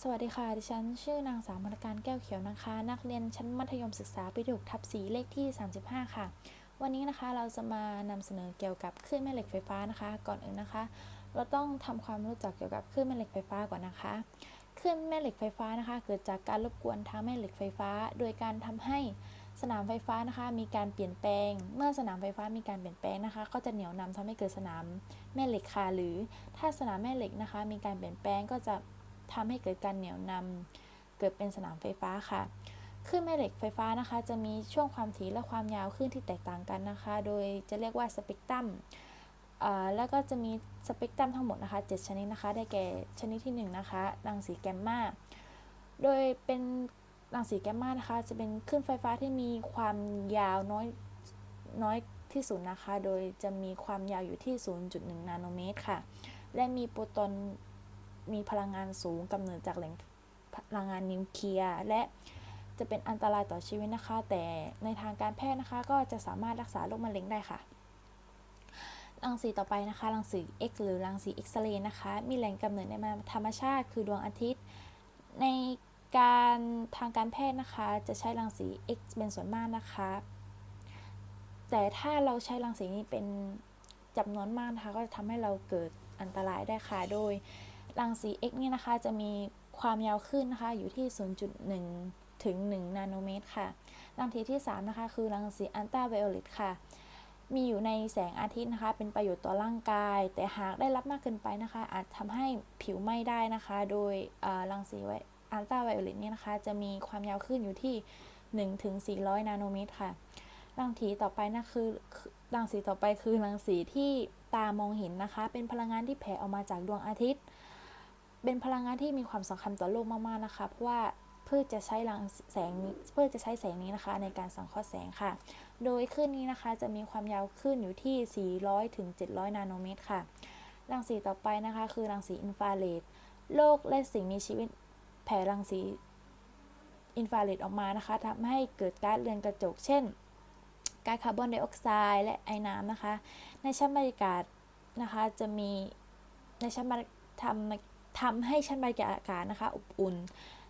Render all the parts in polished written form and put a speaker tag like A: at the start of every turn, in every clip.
A: สวัสดีค่ะดิฉันชื่อนางสาวมรการแก้วเขียวนะคะนักเรียนชั้นมัธยมศึกษาปีที่6ทับ4เลขที่35ค่ะวันนี้นะคะเราจะมานำเสนอเกี่ยวกับคลื่นแม่เหล็กไฟฟ้านะคะก่อนอื่นนะคะเราต้องทำความรู้จักเกี่ยวกับคลื่นแม่เหล็กไฟฟ้าก่อนนะคะคลื่นแม่เหล็กไฟฟ้านะคะเกิดจากการรบกวนทางแม่เหล็กไฟฟ้าโดยการทำให้สนามไฟฟ้านะคะมีการเปลี่ยนแปลงเมื่อสนามไฟฟ้ามีการเปลี่ยนแปลงนะคะก็จะเหนี่ยวนำทำให้เกิดสนามแม่เหล็กค่ะหรือถ้าสนามแม่เหล็กนะคะมีการเปลี่ยนแปลงก็จะทำให้เกิดการเหนี่ยวนำเกิดเป็นสนามไฟฟ้าค่ะคลื่นแม่เหล็กไฟฟ้านะคะจะมีช่วงความถี่และความยาวคลื่นที่แตกต่างกันนะคะโดยจะเรียกว่าสเปกตรัมแล้วก็จะมีสเปกตรัมทั้งหมดนะคะ7ชนิดนะคะได้แก่ชนิดที่1นะคะรังสีแกมมาโดยเป็นรังสีแกมมานะคะจะเป็นคลื่นไฟฟ้าที่มีความยาวน้อยที่สุดนะคะโดยจะมีความยาวอยู่ที่ 0.1 นาโนเมตรค่ะและมีโปรตอนมีพลังงานสูงกำเนิดจากแหล่งพลังงานนิวเคลียร์และจะเป็นอันตรายต่อชีวิตนะคะแต่ในทางการแพทย์นะคะก็จะสามารถรักษาโรคมะเร็งได้ค่ะรังสีต่อไปนะคะรังสี X หรือรังสีเอ็กซเรย์นะคะมีแหล่งกำเนิดในธรรมชาติคือดวงอาทิตย์ในการทางการแพทย์นะคะจะใช้รังสี X เป็นส่วนมากนะคะแต่ถ้าเราใช้รังสีนี้เป็นจำนวนมากนะคะก็จะทำให้เราเกิดอันตรายได้ค่ะโดยรังสี X นี่นะคะจะมีความยาวคลื่นนะคะอยู่ที่ 0.1 ถึง 1 นาโนเมตรค่ะรังสีที่3นะคะคือรังสีอัลตราไวโอเลตค่ะมีอยู่ในแสงอาทิตย์นะคะเป็นประโยชน์ต่อร่างกายแต่หากได้รับมากเกินไปนะคะอาจทำให้ผิวไหม้ได้นะคะโดยรังสีอัลตราไวโอเลตนี่นะคะจะมีความยาวคลื่นอยู่ที่1 ถึง 400 นาโนเมตรค่ะรังสีต่อไปนะคือรังสีต่อไปคือรังสีที่ตามองเห็นนะคะเป็นพลังงานที่แผ่ออกมาจากดวงอาทิตย์เป็นพลังงานที่มีความสำคัญต่อโลกมากๆนะคะเพราะว่าเพื่อจะใช้แสงนี้นะคะในการสังเคราะห์แสงค่ะโดยคลื่นนี้นะคะจะมีความยาวคลื่นอยู่ที่400 ถึง 700 นาโนเมตรค่ะรังสีต่อไปนะคะคือรังสีอินฟราเรดโลกและสิ่งมีชีวิตแผ่รังสีอินฟราเรดออกมานะคะทำให้เกิดก๊าซเรือนกระจกเช่นก๊าซคาร์บอนไดออกไซด์และไอน้ำนะคะในชั้นบรรยากาศนะคะจะมีในชั้นทำให้ชั้นบรรยากาศนะคะอบอุ่น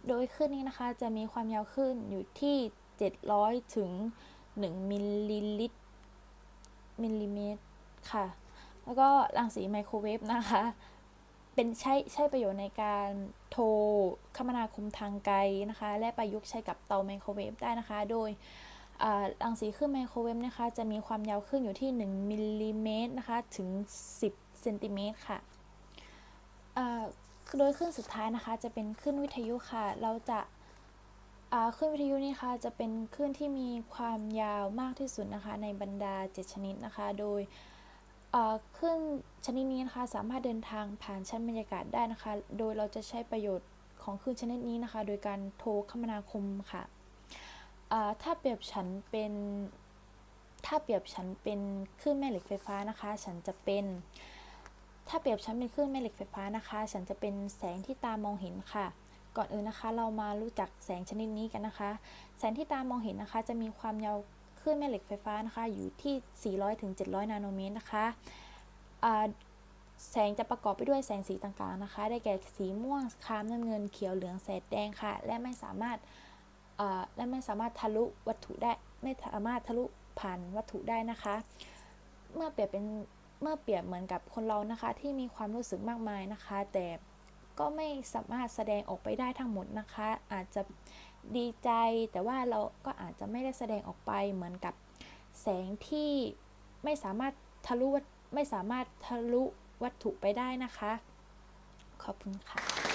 A: โดยคลื่นนี้นะคะจะมีความยาวคลื่นอยู่ที่700 ถึง 1 มิลลิเมตรค่ะแล้วก็รังสีไมโครเวฟนะคะเป็นใช้ประโยชน์ในการโทรคมนาคมทางไกลนะคะและประยุกต์ใช้กับเตาไมโครเวฟได้นะคะโดยรังสีคลื่นไมโครเวฟนะคะจะมีความยาวคลื่นอยู่ที่1 มิลลิเมตรนะคะถึง10 เซนติเมตรค่ะโดยคลื่นสุดท้ายนะคะจะเป็นคลื่นวิทยุค่ะเราจะคลื่นวิทยุนี่ค่ะจะเป็นคลื่นที่มีความยาวมากที่สุดนะคะในบรรดา7ชนิดนะคะโดยคลื่นชนิดนี้นะคะสามารถเดินทางผ่านชั้นบรรยากาศได้นะคะโดยเราจะใช้ประโยชน์ของคลื่นชนิดนี้นะคะโดยการโทรคมนาคมค่ะถ้าเปรียบฉันเป็นคลื่นแม่เหล็กไฟฟ้านะคะถ้าเปรียบฉันเป็นคลื่นแม่เหล็กไฟฟ้านะคะฉันจะเป็นแสงที่ตามองเห็นค่ะก่อนอื่นนะคะเรามารู้จักแสงชนิดนี้กันนะคะแสงที่ตามองเห็นนะคะจะมีความยาวคลื่นแม่เหล็กไฟฟ้านะคะอยู่ที่400 ถึง 700 นาโนเมตรนะคะแสงจะประกอบไปด้วยแสงสีต่างๆนะคะได้แก่สีม่วงครามน้ำเงินเขียวเหลืองแสดแดงค่ะและไม่สามารถทะลุวัตถุได้ไม่สามารถทะลุผ่านวัตถุได้นะคะเมื่อเปรียบเหมือนกับคนเรานะคะที่มีความรู้สึกมากมายนะคะแต่ก็ไม่สามารถแสดงออกไปได้ทั้งหมดนะคะอาจจะดีใจแต่ว่าเราก็อาจจะไม่ได้แสดงออกไปเหมือนกับแสงที่ไม่สามารถทะลุวัตถุไปได้นะคะขอบคุณค่ะ